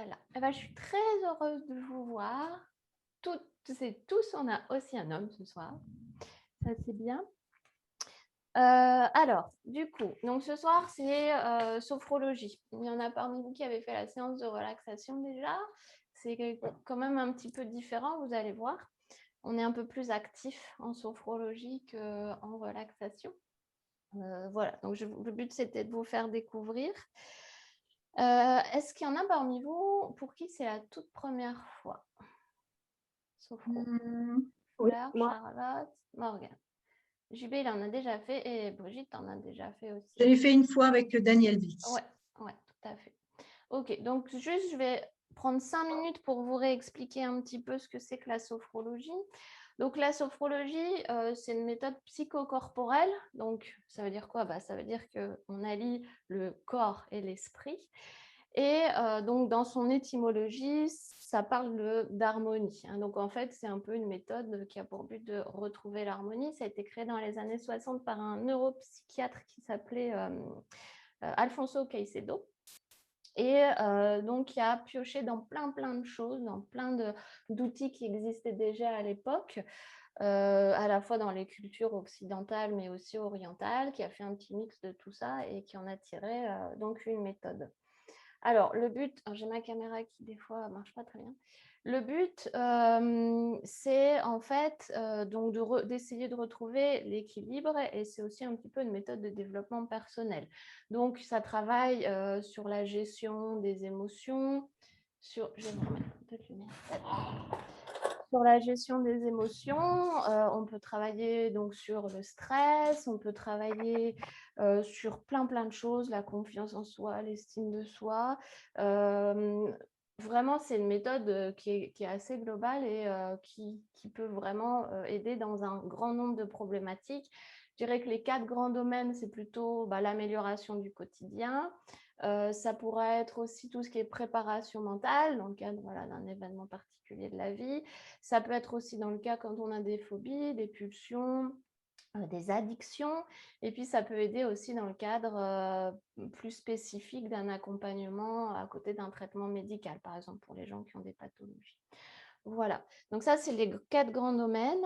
Voilà. Eh ben, je suis très heureuse de vous voir. Toutes et tous, on a aussi un homme ce soir. Ça, c'est bien. Alors, du coup, donc ce soir, c'est sophrologie. Il y en a parmi vous qui avaient fait la séance de relaxation déjà. C'est quand même un petit peu différent, vous allez voir. On est un peu plus actif en sophrologie qu'en relaxation. Voilà, donc le but, c'était de vous faire découvrir. Est-ce qu'il y en a parmi vous pour qui c'est la toute première fois? Sophro. Oui, Fleur, moi, Charlotte, Morgane. JB, il en a déjà fait et Brigitte en a déjà fait aussi. je l'ai fait une fois avec Daniel Witz. Ouais, tout à fait. Ok, donc juste, je vais prendre 5 minutes pour vous réexpliquer un petit peu ce que c'est que la sophrologie. Donc la sophrologie, c'est une méthode psychocorporelle. Donc ça veut dire quoi? Ça veut dire qu'on allie le corps et l'esprit. Et donc dans son étymologie, ça parle d'harmonie. Donc en fait, c'est un peu une méthode qui a pour but de retrouver l'harmonie. Ça a été créé dans les années 60 par un neuropsychiatre qui s'appelait Alfonso Caicedo. Et donc, il a pioché dans plein de choses, dans plein d'outils qui existaient déjà à l'époque, à la fois dans les cultures occidentales, mais aussi orientales, qui a fait un petit mix de tout ça et qui en a tiré donc une méthode. Alors, le but, j'ai ma caméra qui des fois ne marche pas très bien. Le but, c'est en fait donc d'essayer de retrouver l'équilibre et c'est aussi un petit peu une méthode de développement personnel. Donc, ça travaille sur la gestion des émotions, je vais vous remettre un peu de lumière. Sur la gestion des émotions, on peut travailler donc sur le stress, on peut travailler sur plein de choses, la confiance en soi, l'estime de soi. Vraiment, c'est une méthode qui est assez globale et qui peut vraiment aider dans un grand nombre de problématiques. Je dirais que les 4 grands domaines, c'est plutôt l'amélioration du quotidien. Ça pourrait être aussi tout ce qui est préparation mentale, dans le cadre d'un événement particulier de la vie. Ça peut être aussi dans le cas quand on a des phobies, des pulsions, des addictions. Et puis, ça peut aider aussi dans le cadre plus spécifique d'un accompagnement à côté d'un traitement médical, par exemple pour les gens qui ont des pathologies. Voilà, donc ça, c'est les 4 grands domaines.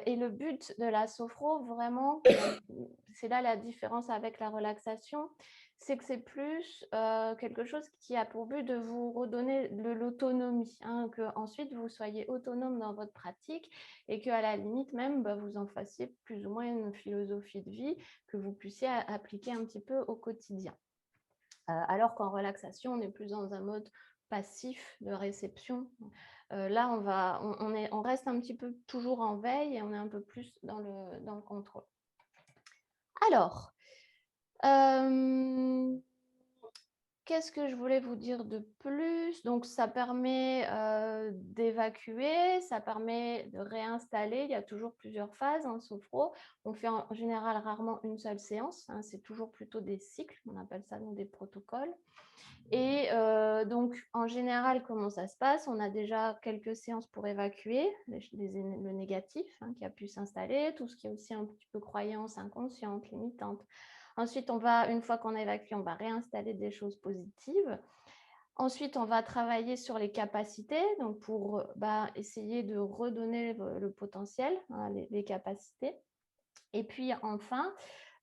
Et le but de la sophro, vraiment, c'est là la différence avec la relaxation, c'est que c'est plus quelque chose qui a pour but de vous redonner de l'autonomie, que ensuite vous soyez autonome dans votre pratique et qu'à la limite même, vous en fassiez plus ou moins une philosophie de vie que vous puissiez appliquer un petit peu au quotidien. Alors qu'en relaxation, on est plus dans un mode passif de réception. Là, on reste un petit peu toujours en veille et on est un peu plus dans le contrôle. Alors, qu'est-ce que je voulais vous dire de plus? Donc, ça permet d'évacuer, ça permet de réinstaller. Il y a toujours plusieurs phases en sophro. On fait en général rarement une seule séance. C'est toujours plutôt des cycles. On appelle ça des protocoles. Et donc, en général, comment ça se passe? On a déjà quelques séances pour évacuer le négatif qui a pu s'installer, tout ce qui est aussi un petit peu croyance inconsciente, limitante. Ensuite, une fois qu'on a évacué, on va réinstaller des choses positives. Ensuite, on va travailler sur les capacités, donc pour essayer de redonner le potentiel, les capacités. Et puis enfin,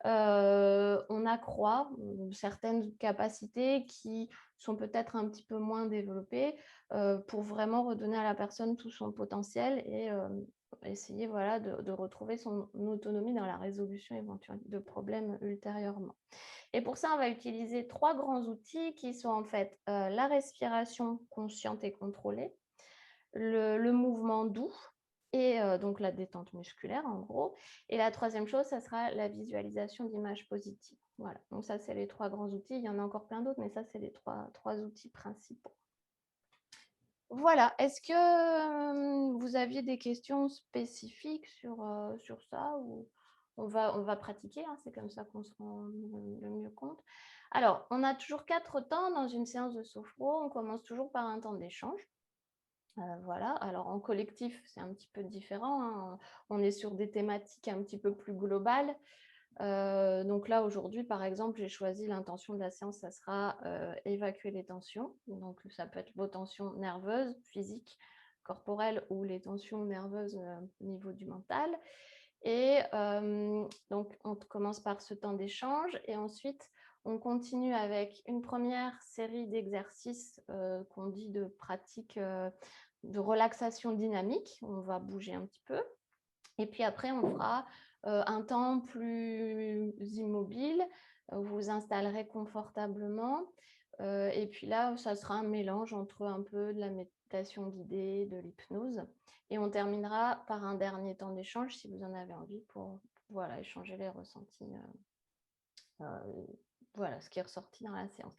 on accroît certaines capacités qui sont peut-être un petit peu moins développées pour vraiment redonner à la personne tout son potentiel et essayer de retrouver son autonomie dans la résolution éventuelle de problèmes ultérieurement. Et pour ça, on va utiliser 3 grands outils qui sont en fait la respiration consciente et contrôlée, le mouvement doux et donc la détente musculaire en gros. Et la troisième chose, ça sera la visualisation d'images positives. Voilà, donc ça, c'est les 3 grands outils. Il y en a encore plein d'autres, mais ça, c'est les trois outils principaux. Voilà, est-ce que vous aviez des questions spécifiques sur ça ou on va pratiquer, c'est comme ça qu'on se rend le mieux compte. Alors, on a toujours 4 temps dans une séance de sophro. On commence toujours par un temps d'échange. Voilà, alors en collectif, c'est un petit peu différent. On est sur des thématiques un petit peu plus globales. Donc là, aujourd'hui, par exemple, j'ai choisi l'intention de la séance, ça sera évacuer les tensions. Donc ça peut être vos tensions nerveuses, physiques, corporelles ou les tensions nerveuses au niveau du mental. Et donc, on commence par ce temps d'échange et ensuite, on continue avec une première série d'exercices qu'on dit de pratique de relaxation dynamique. On va bouger un petit peu. Et puis après, on fera un temps plus immobile. Vous vous installerez confortablement. Et puis là, ça sera un mélange entre un peu de la méditation guidée, de l'hypnose. Et on terminera par un dernier temps d'échange, si vous en avez envie, pour voilà, échanger les ressentis. Voilà ce qui est ressorti dans la séance.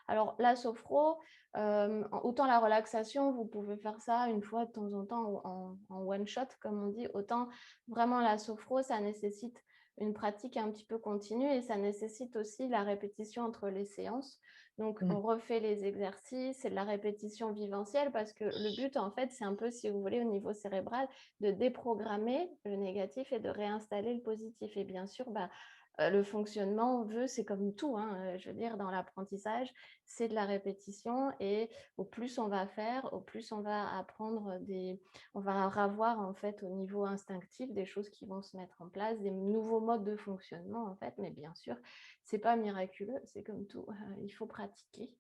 Alors, la sophro, autant la relaxation, vous pouvez faire ça une fois de temps en temps en one shot, comme on dit, autant vraiment la sophro, ça nécessite une pratique un petit peu continue et ça nécessite aussi la répétition entre les séances. Donc, on refait les exercices, c'est de la répétition viventielle parce que le but, en fait, c'est un peu, si vous voulez, au niveau cérébral, de déprogrammer le négatif et de réinstaller le positif. Et bien sûr, le fonctionnement veut, c'est comme tout, hein, je veux dire, dans l'apprentissage, c'est de la répétition et au plus on va faire, au plus on va apprendre on va avoir en fait au niveau instinctif des choses qui vont se mettre en place, des nouveaux modes de fonctionnement en fait, mais bien sûr, c'est pas miraculeux, c'est comme tout, il faut pratiquer.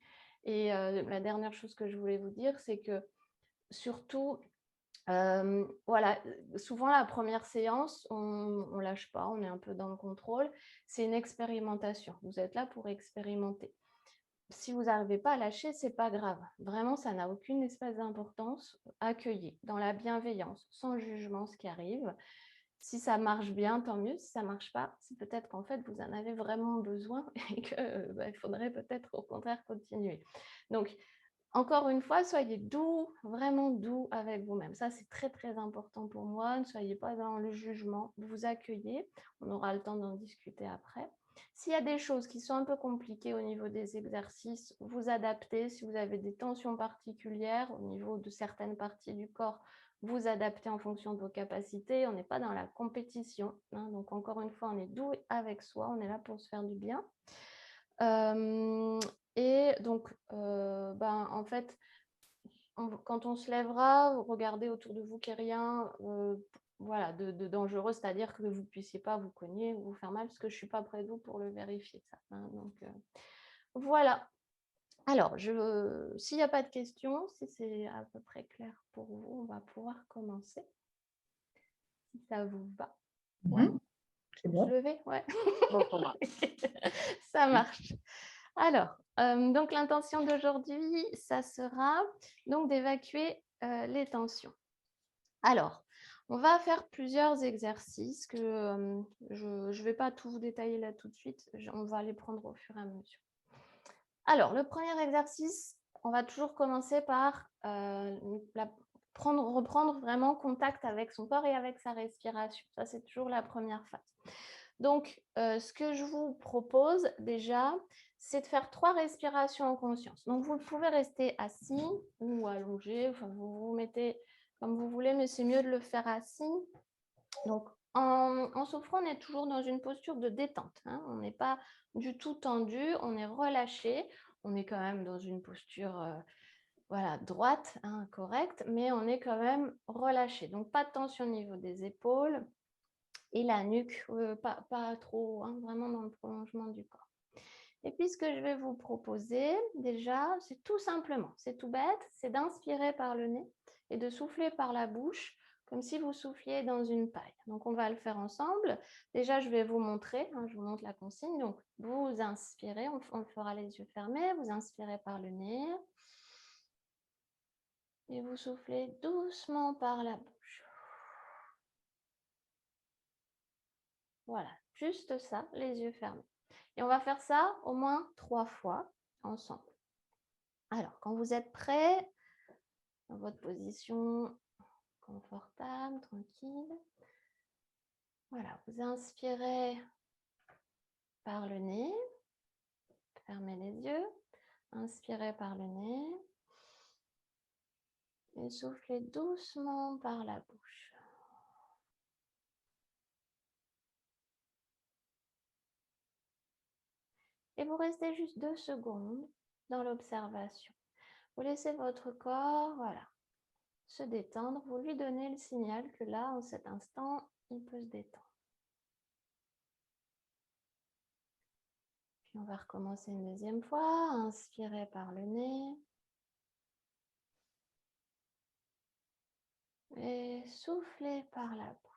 Et la dernière chose que je voulais vous dire, c'est que surtout, voilà, souvent la première séance, on lâche pas, on est un peu dans le contrôle. C'est une expérimentation. Vous êtes là pour expérimenter. Si vous n'arrivez pas à lâcher, c'est pas grave. Vraiment, ça n'a aucune espèce d'importance. Accueillez dans la bienveillance, sans jugement ce qui arrive. Si ça marche bien, tant mieux. Si ça marche pas, c'est peut-être qu'en fait, vous en avez vraiment besoin et qu'il faudrait peut-être au contraire continuer. Donc, encore une fois, soyez doux, vraiment doux avec vous-même. Ça, c'est très, très important pour moi. Ne soyez pas dans le jugement. Vous accueillez. On aura le temps d'en discuter après. S'il y a des choses qui sont un peu compliquées au niveau des exercices, vous adaptez. Si vous avez des tensions particulières au niveau de certaines parties du corps, vous adaptez en fonction de vos capacités. On n'est pas dans la compétition, hein. Donc, encore une fois, on est doux avec soi. On est là pour se faire du bien. Et donc, en fait, quand on se lèvera, regardez autour de vous qu'il n'y ait rien voilà, de dangereux, c'est-à-dire que vous ne puissiez pas vous cogner ou vous faire mal, parce que je ne suis pas près de vous pour le vérifier. Ça, hein. Donc, voilà. Alors, s'il n'y a pas de questions, si c'est à peu près clair pour vous, on va pouvoir commencer. Si ça vous va. Ouais. C'est bon. Je le vais, ouais. Ça marche. Alors, donc l'intention d'aujourd'hui, ça sera donc d'évacuer les tensions. Alors, on va faire plusieurs exercices que je ne vais pas tout vous détailler là tout de suite. On va les prendre au fur et à mesure. Alors, le premier exercice, on va toujours commencer par reprendre vraiment contact avec son corps et avec sa respiration. Ça, c'est toujours la première phase. Donc, ce que je vous propose déjà, c'est de faire 3 respirations en conscience. Donc, vous pouvez rester assis ou allongé, enfin, vous vous mettez comme vous voulez, mais c'est mieux de le faire assis. Donc, en souffrant, on est toujours dans une posture de détente, hein. On n'est pas du tout tendu, on est relâché. On est quand même dans une posture voilà, droite, hein, correcte, mais on est quand même relâché. Donc, pas de tension au niveau des épaules et la nuque, pas trop, hein, vraiment dans le prolongement du corps. Et puis, ce que je vais vous proposer, déjà, c'est tout simplement, c'est tout bête, c'est d'inspirer par le nez et de souffler par la bouche, comme si vous souffliez dans une paille. Donc, on va le faire ensemble. Déjà, je vais vous montrer, hein, je vous montre la consigne. Donc, vous inspirez, on le fera les yeux fermés, vous inspirez par le nez et vous soufflez doucement par la bouche. Voilà, juste ça, les yeux fermés. Et on va faire ça au moins 3 fois ensemble. Alors, quand vous êtes prêts, dans votre position confortable, tranquille. Voilà, vous inspirez par le nez, fermez les yeux, inspirez par le nez et soufflez doucement par la bouche. Et vous restez juste 2 secondes dans l'observation. Vous laissez votre corps, voilà, se détendre. Vous lui donnez le signal que là, en cet instant, il peut se détendre. Puis on va recommencer une deuxième fois. Inspirez par le nez. Et soufflez par la bouche.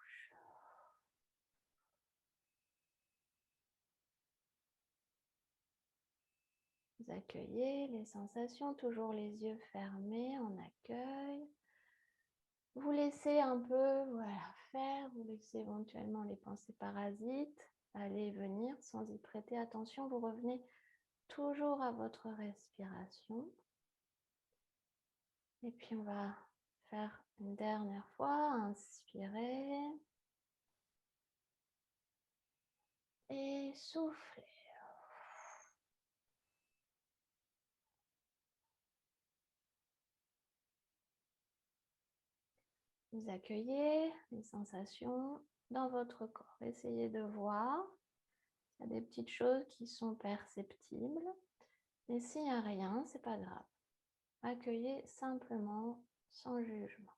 Vous accueillez les sensations, toujours les yeux fermés en accueil. Vous laissez un peu faire, vous laissez éventuellement les pensées parasites aller et venir sans y prêter attention. Vous revenez toujours à votre respiration. Et puis on va faire une dernière fois. Inspirez. Et soufflez. Vous accueillez les sensations dans votre corps. Essayez de voir. Il y a des petites choses qui sont perceptibles. Mais s'il n'y a rien, ce n'est pas grave. Accueillez simplement, sans jugement.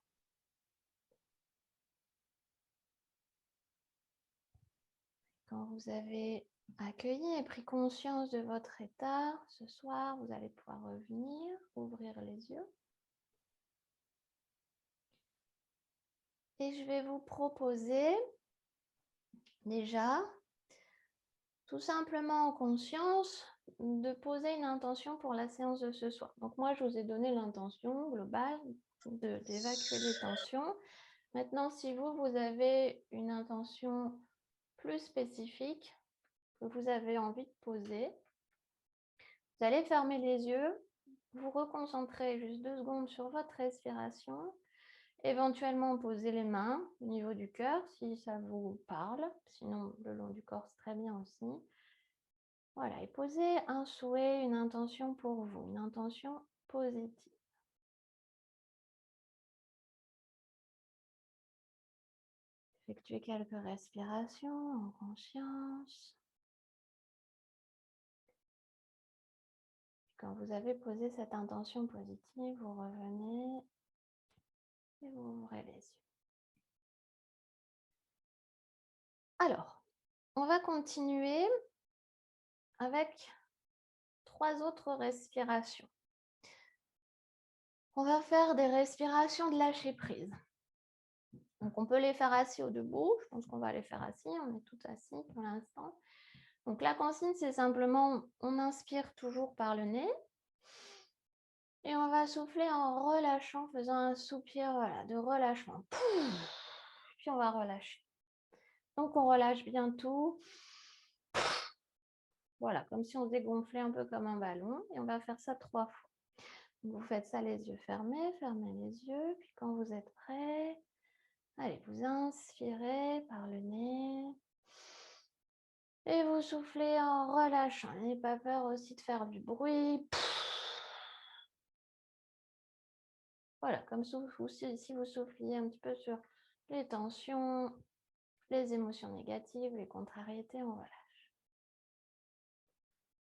Quand vous avez accueilli et pris conscience de votre état, ce soir, vous allez pouvoir revenir, ouvrir les yeux. Et je vais vous proposer déjà, tout simplement en conscience, de poser une intention pour la séance de ce soir. Donc moi, je vous ai donné l'intention globale d'évacuer les tensions. Maintenant, si vous avez une intention plus spécifique que vous avez envie de poser, vous allez fermer les yeux, vous reconcentrer juste 2 secondes sur votre respiration, éventuellement poser les mains au niveau du cœur si ça vous parle, sinon le long du corps c'est très bien aussi. Voilà, et posez un souhait, une intention pour vous, une intention positive. Effectuez quelques respirations en conscience. Quand vous avez posé cette intention positive, vous revenez et vous ouvrez les yeux. Alors, on va continuer avec 3 autres respirations. On va faire des respirations de lâcher prise. Donc, on peut les faire assis ou debout. Je pense qu'on va les faire assis. On est tous assis pour l'instant. Donc, la consigne, c'est simplement, on inspire toujours par le nez. Et on va souffler en relâchant, faisant un soupir de relâchement. Puis, on va relâcher. Donc, on relâche bien tout. Voilà, comme si on se dégonflait un peu comme un ballon. Et on va faire ça 3 fois. Vous faites ça les yeux fermés, fermez les yeux. Puis, quand vous êtes prêts, allez, vous inspirez par le nez. Et vous soufflez en relâchant. N'ayez pas peur aussi de faire du bruit. Voilà, comme si vous souffliez un petit peu sur les tensions, les émotions négatives, les contrariétés, on relâche.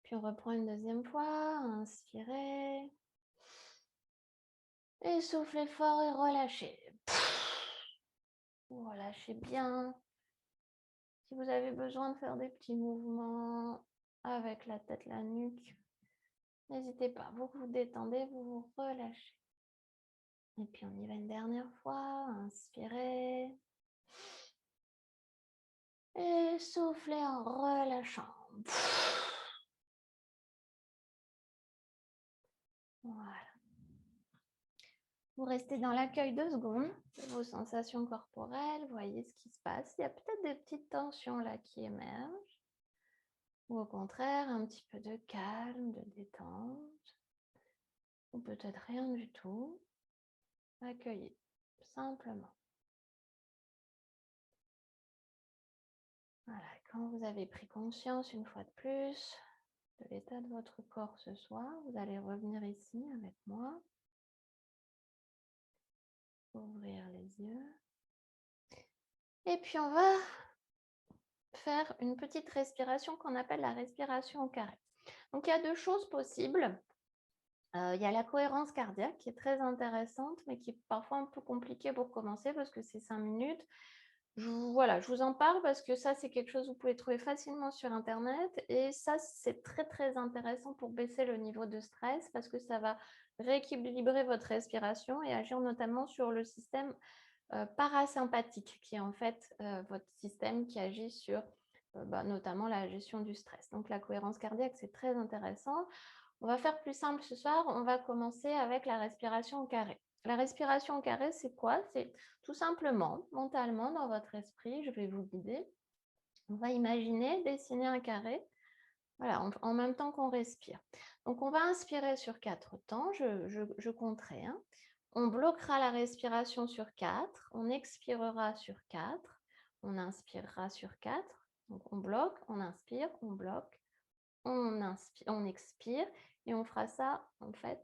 Puis on reprend une deuxième fois. Inspirez. Et soufflez fort et relâchez. Vous relâchez bien. Si vous avez besoin de faire des petits mouvements avec la tête, la nuque, n'hésitez pas. Vous vous détendez, vous vous relâchez. Et puis on y va une dernière fois. Inspirez. Et soufflez en relâchant. Voilà. Vous restez dans l'accueil 2 secondes de vos sensations corporelles. Voyez ce qui se passe. Il y a peut-être des petites tensions là qui émergent. Ou au contraire, un petit peu de calme, de détente. Ou peut-être rien du tout. Accueillez, simplement. Voilà, quand vous avez pris conscience une fois de plus de l'état de votre corps ce soir, vous allez revenir ici avec moi. Ouvrir les yeux. Et puis on va faire une petite respiration qu'on appelle la respiration au carré. Donc, il y a deux choses possibles. Il y a la cohérence cardiaque qui est très intéressante, mais qui est parfois un peu compliquée pour commencer parce que c'est 5 minutes. Voilà, je vous en parle parce que ça, c'est quelque chose que vous pouvez trouver facilement sur Internet. Et ça, c'est très, très intéressant pour baisser le niveau de stress parce que ça va rééquilibrer votre respiration et agir notamment sur le système parasympathique, qui est en fait votre système qui agit sur notamment la gestion du stress. Donc, la cohérence cardiaque, c'est très intéressant. On va faire plus simple ce soir. On va commencer avec la respiration au carré. La respiration au carré, c'est quoi? C'est tout simplement, mentalement, dans votre esprit, je vais vous guider. On va imaginer dessiner un carré, voilà, en même temps qu'on respire. Donc, on va inspirer sur 4 temps. Je compterai. Hein. On bloquera la respiration sur 4. On expirera sur 4. On inspirera sur 4. Donc, on bloque, on inspire, on bloque, on expire et on fera ça en fait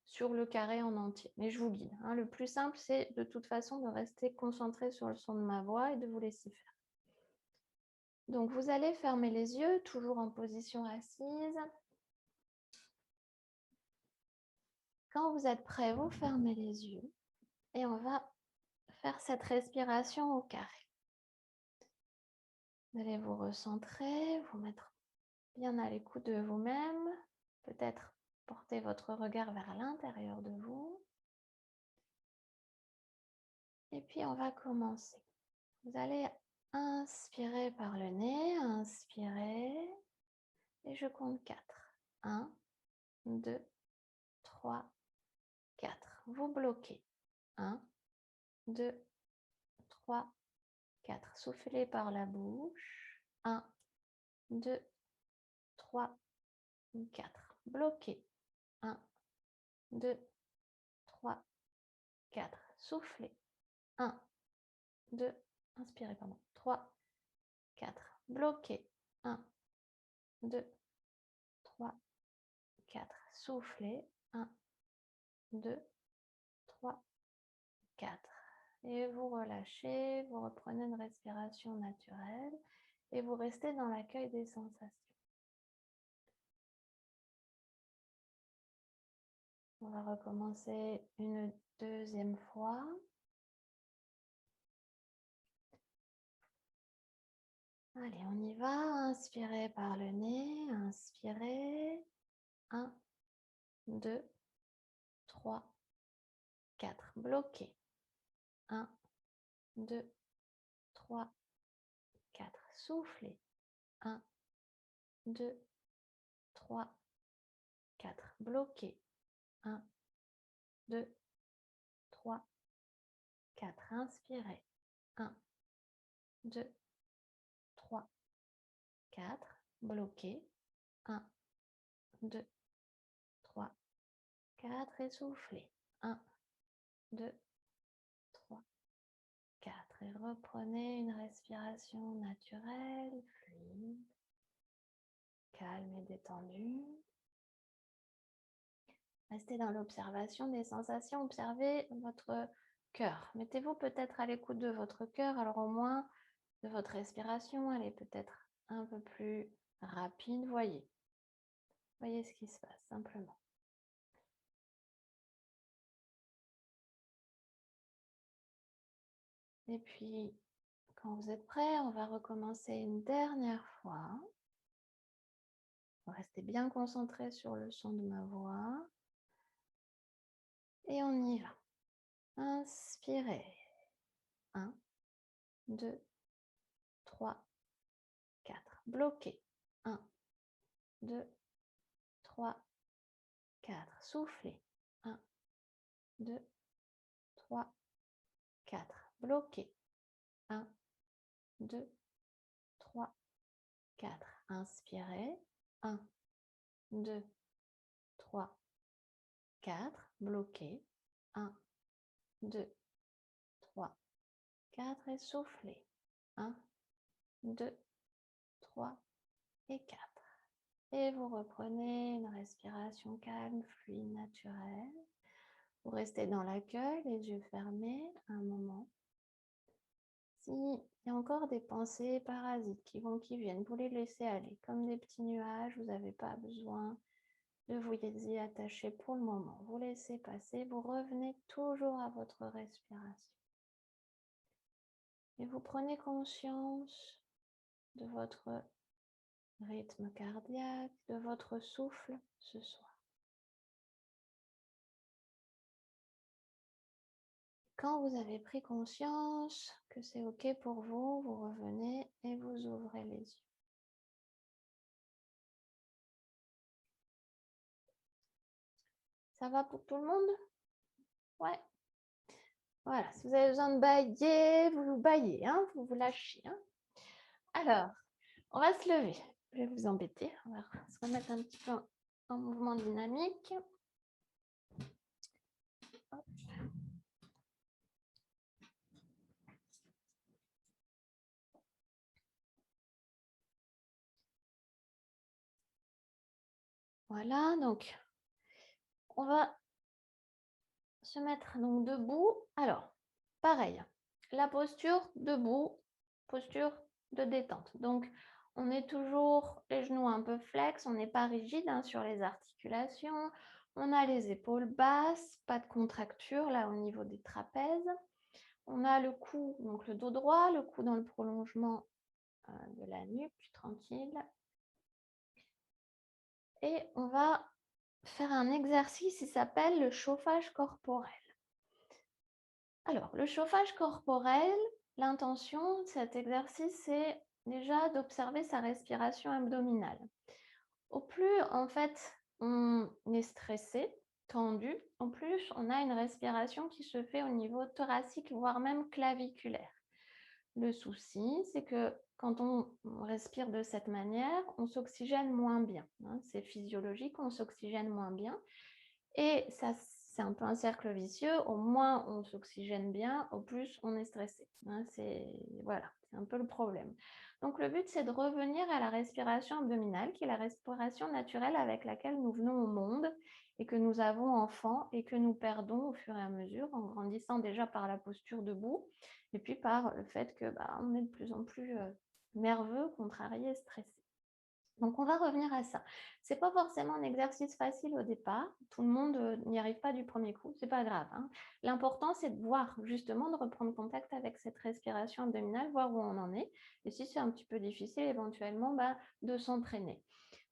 sur le carré en entier. Mais je vous guide. Hein. Le plus simple, c'est de toute façon de rester concentré sur le son de ma voix et de vous laisser faire. Donc vous allez fermer les yeux, toujours en position assise. Quand vous êtes prêt, vous fermez les yeux et on va faire cette respiration au carré. Vous allez vous recentrer, vous mettre bien à l'écoute de vous-même, peut-être porter votre regard vers l'intérieur de vous. Et puis, on va commencer. Vous allez inspirer par le nez, inspirer, et je compte 4. 1, 2, 3, 4. Vous bloquez. 1, 2, 3, 4. Soufflez par la bouche. 1, 2, 3, 4. Bloquez. 1, 2, 3, 4. Soufflez. 1, 2, inspirez, pardon. 3, 4. Bloquez. 1, 2, 3, 4. Soufflez. 1, 2, 3, 4. Et vous relâchez, vous reprenez une respiration naturelle et vous restez dans l'accueil des sensations. On va recommencer une deuxième fois. Allez, on y va. Inspirez par le nez. Inspirez. 1, 2, 3, 4. Bloquez. 1, 2, 3, 4. Soufflez. 1, 2, 3, 4. Bloquez. 1, 2, 3, 4. Inspirez. 1, 2, 3, 4. Bloquez. 1, 2, 3, 4. Et soufflez. 1, 2, 3, 4. Et reprenez une respiration naturelle, fluide, calme et détendue. Restez dans l'observation des sensations. Observez votre cœur. Mettez-vous peut-être à l'écoute de votre cœur, alors au moins de votre respiration. Elle est peut-être un peu plus rapide. Voyez ce qui se passe simplement. Et puis, quand vous êtes prêt, on va recommencer une dernière fois. Restez bien concentré sur le son de ma voix. Et on y va. Inspirez. 1, 2, 3, 4. Bloquez. 1, 2, 3, 4. Soufflez. 1, 2, 3, 4. Bloquez. 1, 2, 3, 4. Inspirez. 1, 2, 3, 4. Bloquez. 1, 2, 3, 4. Et soufflez. 1, 2, 3 et 4. Et vous reprenez une respiration calme, fluide, naturelle. Vous restez dans l'accueil, les yeux fermés un moment. S'il y a encore des pensées parasites qui vont, qui viennent, vous les laissez aller comme des petits nuages. Vous n'avez pas besoin de vous y attacher pour le moment. Vous laissez passer, vous revenez toujours à votre respiration. Et vous prenez conscience de votre rythme cardiaque, de votre souffle ce soir. Quand vous avez pris conscience que c'est OK pour vous, vous revenez et vous ouvrez les yeux. Ça va pour tout le monde? Ouais. Voilà, si vous avez besoin de bailler, vous baillez, hein, vous vous lâchez. Hein. Alors, on va se lever. Je vais vous embêter. On va se remettre un petit peu en mouvement dynamique. Hop. Voilà, donc on va se mettre donc debout. Alors, pareil, la posture debout, posture de détente. Donc, on est toujours les genoux un peu flex, on n'est pas rigide hein, sur les articulations. On a les épaules basses, pas de contracture là au niveau des trapèzes. On a le cou, donc le dos droit, le cou dans le prolongement de la nuque, tranquille. Et on va faire un exercice qui s'appelle le chauffage corporel. Alors, le chauffage corporel, l'intention de cet exercice, c'est déjà d'observer sa respiration abdominale. Au plus, en fait, on est stressé, tendu, en plus, on a une respiration qui se fait au niveau thoracique, voire même claviculaire. Le souci, c'est que quand on respire de cette manière, on s'oxygène moins bien. Hein, c'est physiologique, on s'oxygène moins bien. Et ça, c'est un peu un cercle vicieux. Au moins on s'oxygène bien, au plus on est stressé. Hein, voilà, c'est un peu le problème. Donc le but, c'est de revenir à la respiration abdominale, qui est la respiration naturelle avec laquelle nous venons au monde et que nous avons enfant et que nous perdons au fur et à mesure en grandissant déjà par la posture debout et puis par le fait que on est de plus en plus nerveux, contrarié, stressé. Donc, on va revenir à ça. Ce n'est pas forcément un exercice facile au départ. Tout le monde n'y arrive pas du premier coup. Ce n'est pas grave. Hein. L'important, c'est de voir, justement, de reprendre contact avec cette respiration abdominale, voir où on en est. Et si c'est un petit peu difficile, éventuellement, de s'entraîner.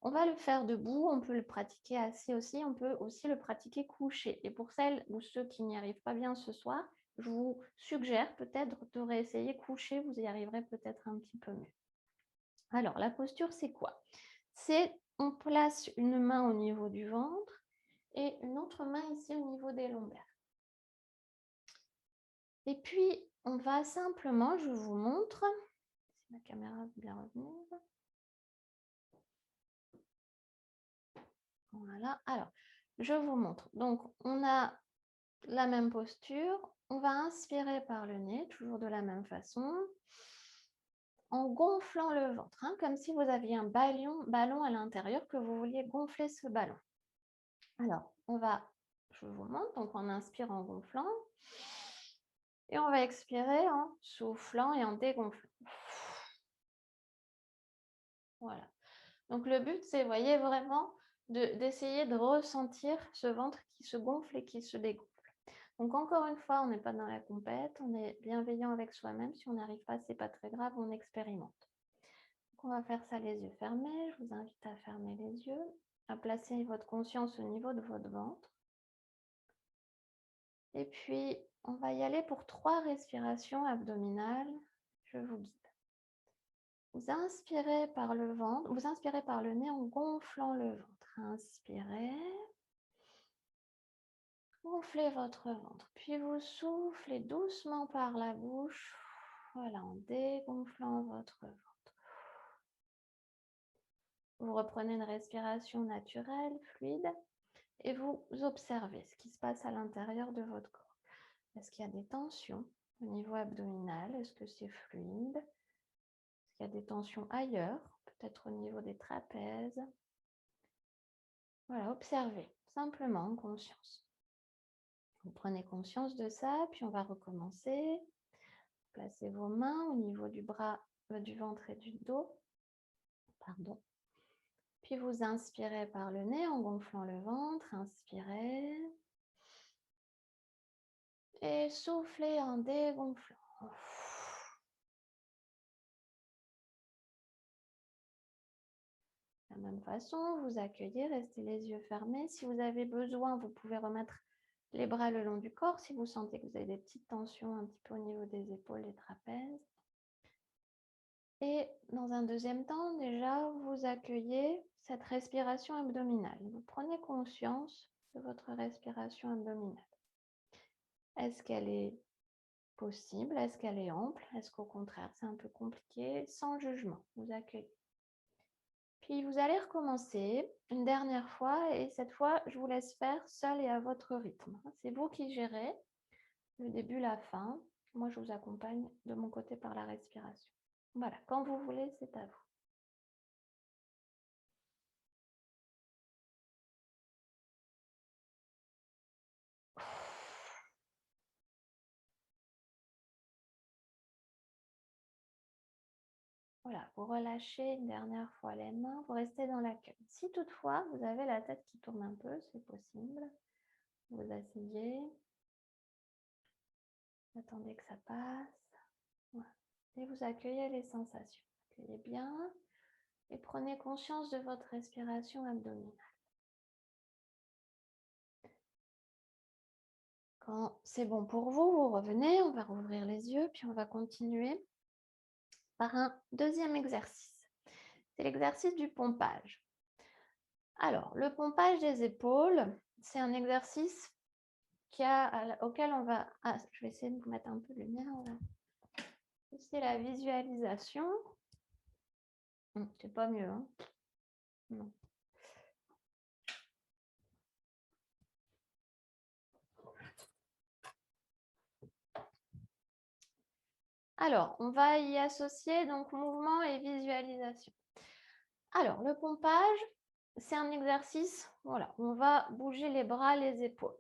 On va le faire debout. On peut le pratiquer assis aussi. On peut aussi le pratiquer couché. Et pour celles ou ceux qui n'y arrivent pas bien ce soir, je vous suggère peut-être de réessayer couché. Vous y arriverez peut-être un petit peu mieux. Alors, la posture, c'est quoi? C'est on place une main au niveau du ventre et une autre main ici au niveau des lombaires. Et puis, on va simplement, je vous montre, si ma caméra veut bien revenir. Voilà, alors, je vous montre. Donc, on a la même posture. On va inspirer par le nez, toujours de la même façon, en gonflant le ventre, hein, comme si vous aviez un ballon à l'intérieur, que vous vouliez gonfler ce ballon. Alors, je vous montre, donc on inspire en gonflant, et on va expirer en soufflant et en dégonflant. Voilà. Donc le but, c'est, vous voyez, vraiment d'essayer de ressentir ce ventre qui se gonfle et qui se dégonfle. Donc encore une fois, on n'est pas dans la compète, on est bienveillant avec soi-même. Si on n'arrive pas, c'est pas très grave, on expérimente. Donc on va faire ça les yeux fermés. Je vous invite à fermer les yeux, à placer votre conscience au niveau de votre ventre. Et puis, on va y aller pour 3 respirations abdominales. Je vous guide. Vous inspirez par le ventre, vous inspirez par le nez en gonflant le ventre. Inspirez. Gonflez votre ventre. Puis vous soufflez doucement par la bouche. Voilà, en dégonflant votre ventre. Vous reprenez une respiration naturelle, fluide, et vous observez ce qui se passe à l'intérieur de votre corps. Est-ce qu'il y a des tensions au niveau abdominal? Est-ce que c'est fluide? Est-ce qu'il y a des tensions ailleurs? Peut-être au niveau des trapèzes? Voilà, observez, simplement en conscience. Vous prenez conscience de ça, puis on va recommencer. Placez vos mains au niveau du bras, du ventre et du dos. Pardon. Puis vous inspirez par le nez en gonflant le ventre. Inspirez. Et soufflez en dégonflant. De la même façon, vous accueillez, restez les yeux fermés. Si vous avez besoin, vous pouvez remettre les bras le long du corps si vous sentez que vous avez des petites tensions un petit peu au niveau des épaules, des trapèzes. Et dans un deuxième temps, déjà, vous accueillez cette respiration abdominale. Vous prenez conscience de votre respiration abdominale. Est-ce qu'elle est possible? Est-ce qu'elle est ample? Est-ce qu'au contraire, c'est un peu compliqué? Sans jugement, vous accueillez. Puis vous allez recommencer une dernière fois et cette fois, je vous laisse faire seul et à votre rythme. C'est vous qui gérez le début, la fin. Moi, je vous accompagne de mon côté par la respiration. Voilà, quand vous voulez, c'est à vous. Voilà, vous relâchez une dernière fois les mains, vous restez dans l'accueil. Si toutefois, vous avez la tête qui tourne un peu, c'est possible. Vous asseyez. Attendez que ça passe. Voilà. Et vous accueillez les sensations. Accueillez bien et prenez conscience de votre respiration abdominale. Quand c'est bon pour vous, vous revenez, on va rouvrir les yeux, puis on va continuer par un deuxième exercice. C'est l'exercice du pompage. Alors, le pompage des épaules, c'est un exercice auquel on va... Ah, je vais essayer de vous mettre un peu de lumière. C'est la visualisation. C'est pas mieux, hein? Non. Alors, on va y associer donc mouvement et visualisation. Alors, le pompage, c'est un exercice, voilà, on va bouger les bras, les épaules.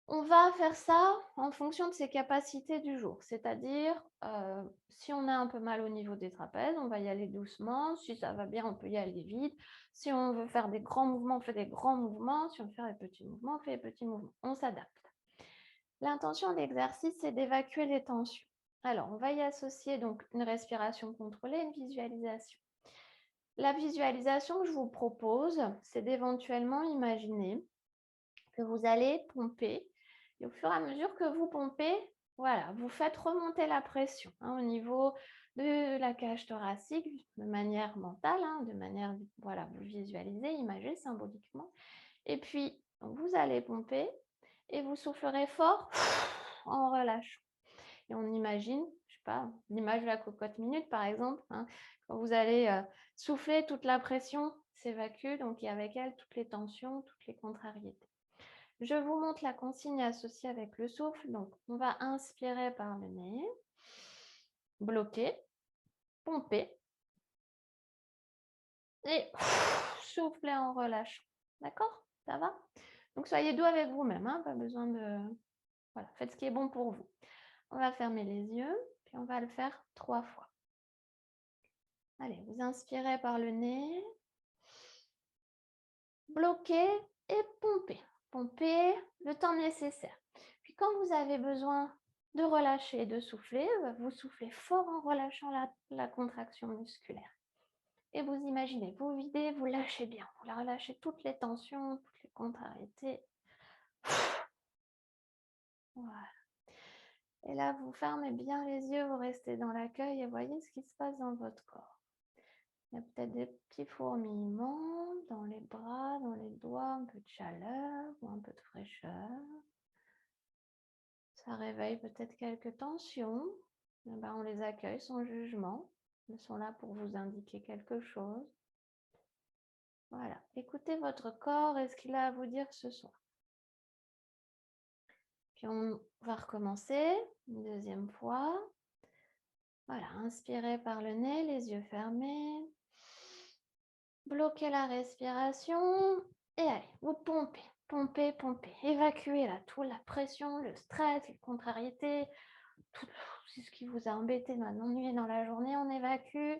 On va faire ça en fonction de ses capacités du jour, c'est-à-dire si on a un peu mal au niveau des trapèzes, on va y aller doucement, si ça va bien, on peut y aller vite. Si on veut faire des grands mouvements, on fait des grands mouvements, si on veut faire des petits mouvements, on fait des petits mouvements, on s'adapte. L'intention de l'exercice, c'est d'évacuer les tensions. Alors, on va y associer donc une respiration contrôlée, une visualisation. La visualisation que je vous propose, c'est d'éventuellement imaginer que vous allez pomper. Et au fur et à mesure que vous pompez, voilà, vous faites remonter la pression au niveau de la cage thoracique de manière mentale, de manière, voilà, vous visualisez, imaginez symboliquement. Et puis, vous allez pomper et vous soufflerez fort en relâchant. Et on imagine, je sais pas, l'image de la cocotte minute par exemple, quand vous allez souffler, toute la pression s'évacue, donc et avec elle toutes les tensions, toutes les contrariétés. Je vous montre la consigne associée avec le souffle. Donc, on va inspirer par le nez, bloquer, pomper et souffler en relâchant. D'accord? Ça va? Donc, soyez doux avec vous-même, pas besoin de... Voilà, faites ce qui est bon pour vous. On va fermer les yeux, puis on va le faire 3 fois. Allez, vous inspirez par le nez, bloquez et pompez. Pompez le temps nécessaire. Puis quand vous avez besoin de relâcher et de souffler, vous soufflez fort en relâchant la contraction musculaire. Et vous imaginez, vous videz, vous lâchez bien. Vous relâchez toutes les tensions, toutes les contrariétés. Voilà. Et là, vous fermez bien les yeux, vous restez dans l'accueil et voyez ce qui se passe dans votre corps. Il y a peut-être des petits fourmillements dans les bras, dans les doigts, un peu de chaleur ou un peu de fraîcheur. Ça réveille peut-être quelques tensions. On les accueille sans jugement. Ils sont là pour vous indiquer quelque chose. Voilà. Écoutez votre corps et ce qu'il a à vous dire ce soir. Puis on va recommencer une deuxième fois. Voilà, inspirez par le nez, les yeux fermés. Bloquez la respiration et allez, vous pompez, pompez, pompez. Évacuez là, toute la pression, le stress, les contrariétés. tout ce qui vous a embêté, ennuyé dans la journée, on évacue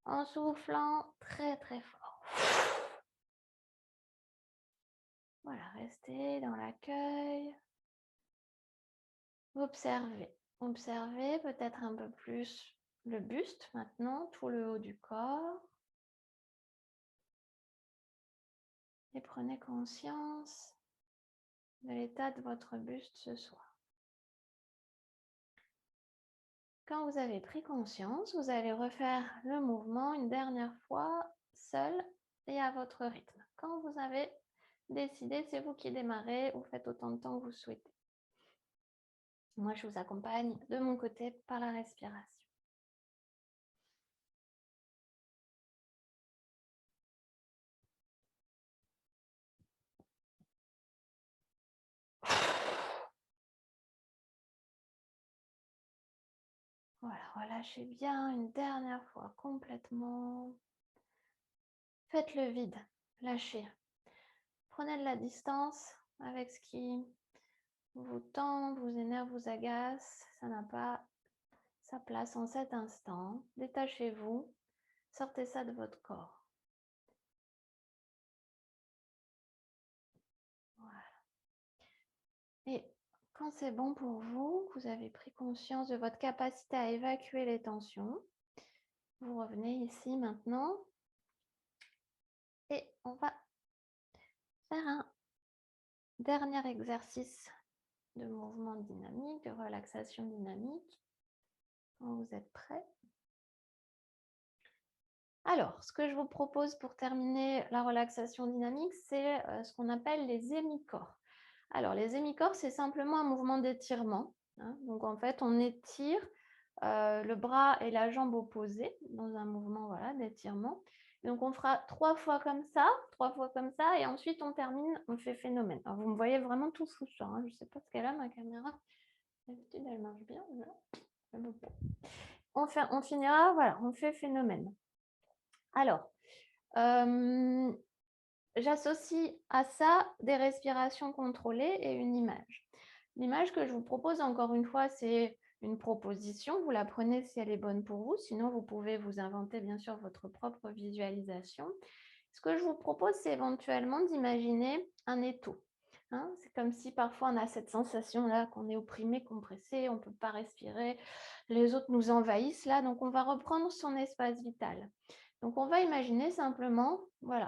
en soufflant très très fort. Voilà, restez dans l'accueil. Observez. Observez peut-être un peu plus le buste maintenant, tout le haut du corps. Et prenez conscience de l'état de votre buste ce soir. Quand vous avez pris conscience, vous allez refaire le mouvement une dernière fois, seul et à votre rythme. Quand vous avez décidé, c'est vous qui démarrez, vous faites autant de temps que vous souhaitez. Moi, je vous accompagne de mon côté par la respiration. Voilà, relâchez bien une dernière fois complètement. Faites le vide, lâchez. Prenez de la distance avec ce qui vous tend, vous énerve, vous agace. Ça n'a pas sa place en cet instant. Détachez-vous, sortez ça de votre corps. Voilà. Et quand c'est bon pour vous, vous avez pris conscience de votre capacité à évacuer les tensions. Vous revenez ici maintenant et on va faire un dernier exercice de mouvement dynamique, de relaxation dynamique. Quand vous êtes prêts. Alors, ce que je vous propose pour terminer la relaxation dynamique, c'est ce qu'on appelle les hémicorps. Alors, les hémicorps, c'est simplement un mouvement d'étirement. Donc, en fait, on étire le bras et la jambe opposée dans un mouvement d'étirement. Donc, on fera 3 fois comme ça, et ensuite, on termine, on fait phénomène. Alors, vous me voyez vraiment tout fou ça. Je ne sais pas ce qu'elle a, ma caméra. D'habitude, elle marche bien. On finira, voilà, on fait phénomène. Alors, j'associe à ça des respirations contrôlées et une image. L'image que je vous propose, encore une fois, c'est une proposition. Vous la prenez si elle est bonne pour vous. Sinon, vous pouvez vous inventer, bien sûr, votre propre visualisation. Ce que je vous propose, c'est éventuellement d'imaginer un étau. C'est comme si parfois on a cette sensation-là qu'on est opprimé, compressé, on ne peut pas respirer, les autres nous envahissent là. Donc, on va reprendre son espace vital. Donc, on va imaginer simplement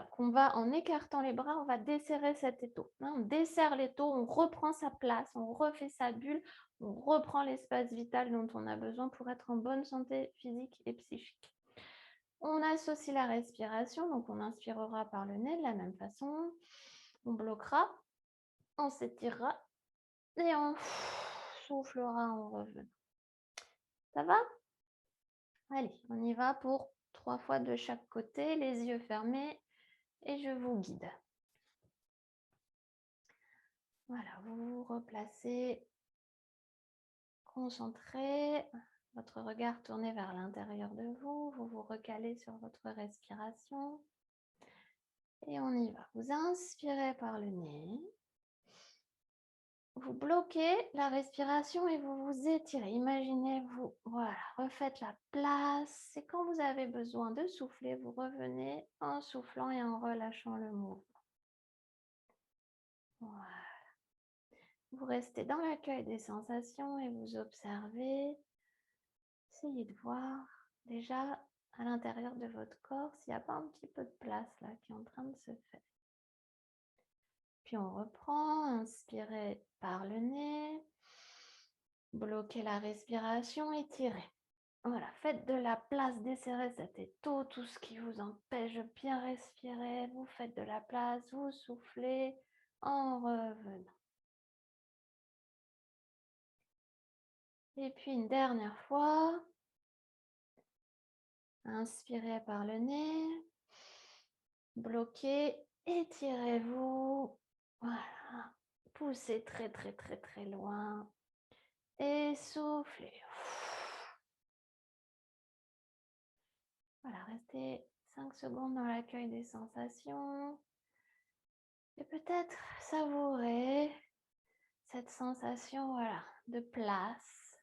qu'on va, en écartant les bras, on va desserrer cet étau. On desserre l'étau, on reprend sa place, on refait sa bulle, on reprend l'espace vital dont on a besoin pour être en bonne santé physique et psychique. On associe la respiration, donc on inspirera par le nez de la même façon, on bloquera, on s'étirera et on soufflera en revenant. Ça va? Allez, on y va pour 3 fois de chaque côté, les yeux fermés et je vous guide. Voilà, vous vous replacez, concentré, votre regard tourné vers l'intérieur de vous, vous vous recalez sur votre respiration et on y va. Vous inspirez par le nez. Vous bloquez la respiration et vous vous étirez. Imaginez-vous, voilà, refaites la place. Et quand vous avez besoin de souffler, vous revenez en soufflant et en relâchant le mouvement. Voilà. Vous restez dans l'accueil des sensations et vous observez. Essayez de voir déjà à l'intérieur de votre corps s'il n'y a pas un petit peu de place là qui est en train de se faire. Puis on reprend, inspirez par le nez. Bloquez la respiration, étirez. Voilà, faites de la place, desserrez cet étau, tout ce qui vous empêche de bien respirer, vous faites de la place, vous soufflez en revenant. Et puis une dernière fois, inspirez par le nez, bloquez, étirez-vous, voilà, poussez très très très très loin et soufflez. Voilà, restez 5 secondes dans l'accueil des sensations. Et peut-être savourer cette sensation de place,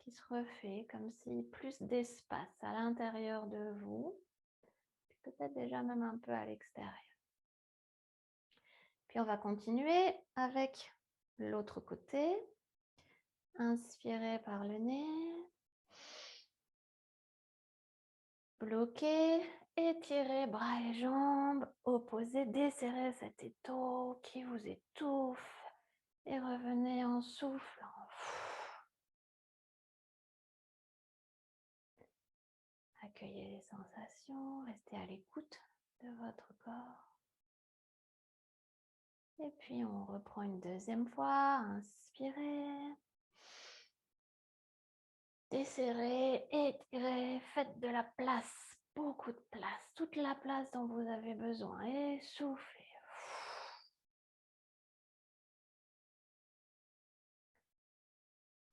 qui se refait, comme si plus d'espace à l'intérieur de vous, peut-être déjà même un peu à l'extérieur. Puis on va continuer avec l'autre côté. Inspirez par le nez. Bloquez, étirez bras et jambes, opposez, desserrez cet étau qui vous étouffe et revenez en soufflant. Accueillez les sensations, restez à l'écoute de votre corps. Et puis on reprend une deuxième fois, inspirez. Desserrez, étirez, faites de la place, beaucoup de place, toute la place dont vous avez besoin et soufflez.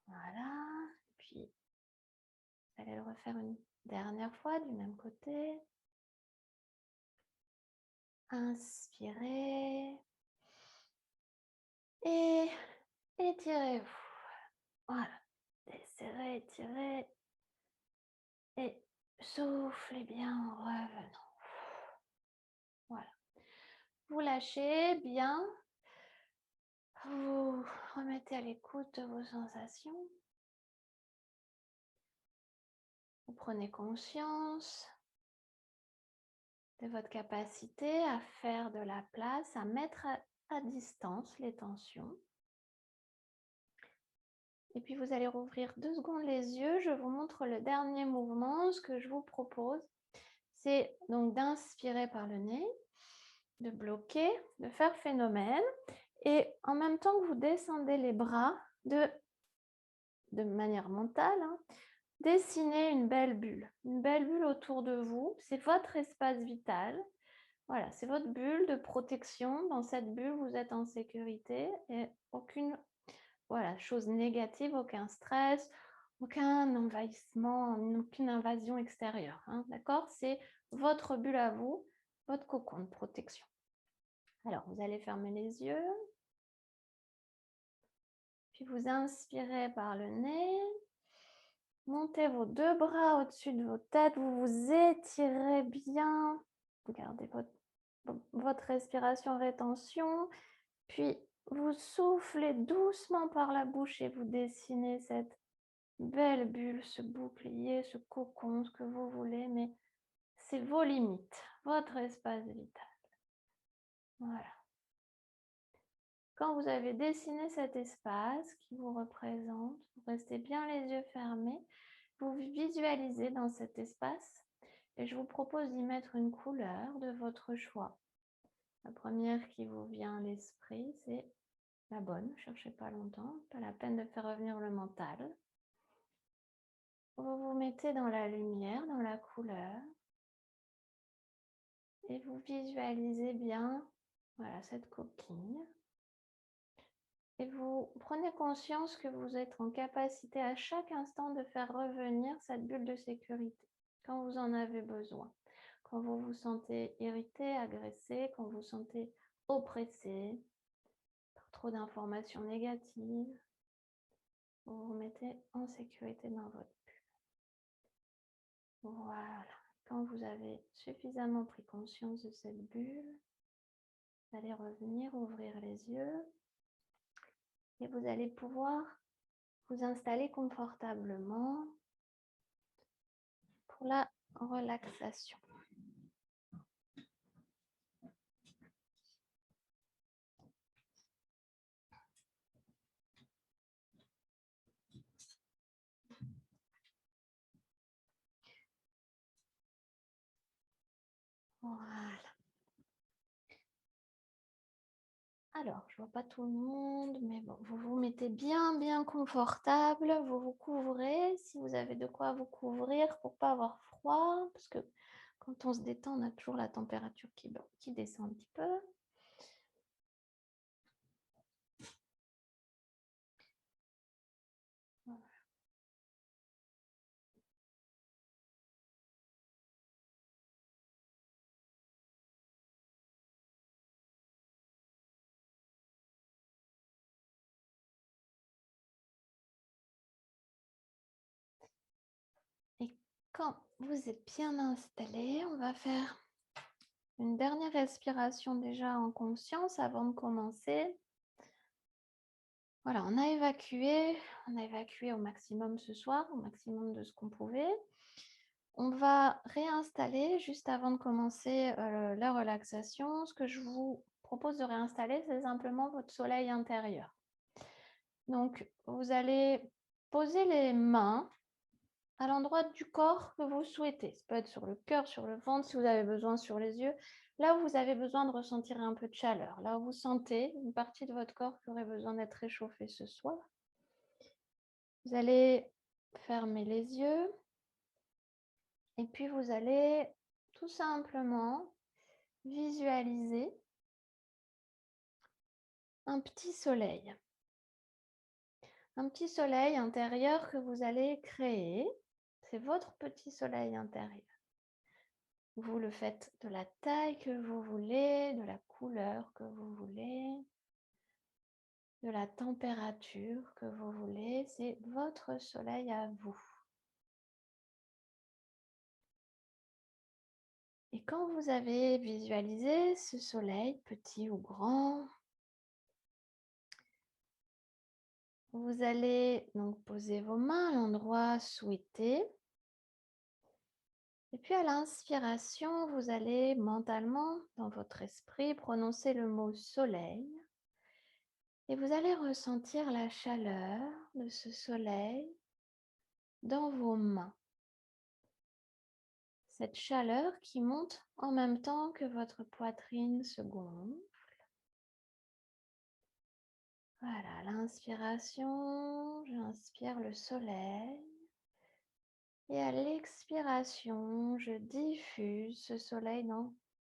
Voilà, puis vous allez le refaire une dernière fois du même côté. Inspirez et étirez-vous. Voilà, desserrez, étirez et soufflez bien en revenant. Voilà, vous lâchez bien, vous remettez à l'écoute de vos sensations. Vous prenez conscience de votre capacité à faire de la place, à mettre à distance les tensions. Et puis vous allez rouvrir 2 secondes les yeux. Je vous montre le dernier mouvement. Ce que je vous propose, c'est donc d'inspirer par le nez, de bloquer, de faire phénomène. Et en même temps que vous descendez les bras, de manière mentale, dessinez une belle bulle autour de vous. C'est votre espace vital. Voilà, c'est votre bulle de protection. Dans cette bulle, vous êtes en sécurité et aucune chose négative, aucun stress, aucun envahissement, aucune invasion extérieure. D'accord? C'est votre bulle à vous, votre cocon de protection. Alors, vous allez fermer les yeux. Puis vous inspirez par le nez. Montez vos 2 bras au-dessus de vos têtes. Vous vous étirez bien. Gardez votre respiration rétention. Puis vous soufflez doucement par la bouche et vous dessinez cette belle bulle, ce bouclier, ce cocon, ce que vous voulez, mais c'est vos limites, votre espace vital. Voilà. Quand vous avez dessiné cet espace qui vous représente, vous restez bien les yeux fermés, vous visualisez dans cet espace et je vous propose d'y mettre une couleur de votre choix. La première qui vous vient à l'esprit, c'est la bonne, ne cherchez pas longtemps, pas la peine de faire revenir le mental. Vous vous mettez dans la lumière, dans la couleur et vous visualisez bien cette coquille. Et vous prenez conscience que vous êtes en capacité à chaque instant de faire revenir cette bulle de sécurité quand vous en avez besoin. Quand vous vous sentez irrité, agressé, quand vous vous sentez oppressé par trop d'informations négatives, vous vous mettez en sécurité dans votre bulle. Voilà. Quand vous avez suffisamment pris conscience de cette bulle, vous allez revenir, ouvrir les yeux et vous allez pouvoir vous installer confortablement pour la relaxation. Voilà. Alors, je vois pas tout le monde, mais bon, vous vous mettez bien confortable, vous vous couvrez, si vous avez de quoi vous couvrir pour pas avoir froid, parce que quand on se détend, on a toujours la température qui descend un petit peu. Quand vous êtes bien installé, on va faire une dernière respiration déjà en conscience avant de commencer. Voilà, on a évacué au maximum ce soir, au maximum de ce qu'on pouvait. On va réinstaller juste avant de commencer la relaxation. Ce que je vous propose de réinstaller, c'est simplement votre soleil intérieur. Donc, vous allez poser les mains à l'endroit du corps que vous souhaitez. Ça peut être sur le cœur, sur le ventre, si vous avez besoin sur les yeux. Là où vous avez besoin de ressentir un peu de chaleur, là où vous sentez une partie de votre corps qui aurait besoin d'être réchauffée ce soir. Vous allez fermer les yeux et puis vous allez tout simplement visualiser un petit soleil. Un petit soleil intérieur que vous allez créer. C'est votre petit soleil intérieur. Vous le faites de la taille que vous voulez, de la couleur que vous voulez, de la température que vous voulez. C'est votre soleil à vous. Et quand vous avez visualisé ce soleil, petit ou grand, vous allez donc poser vos mains à l'endroit souhaité. Et puis à l'inspiration, vous allez mentalement, dans votre esprit, prononcer le mot soleil. Et vous allez ressentir la chaleur de ce soleil dans vos mains. Cette chaleur qui monte en même temps que votre poitrine se gonfle. Voilà, l'inspiration, j'inspire le soleil. Et à l'expiration, je diffuse ce soleil dans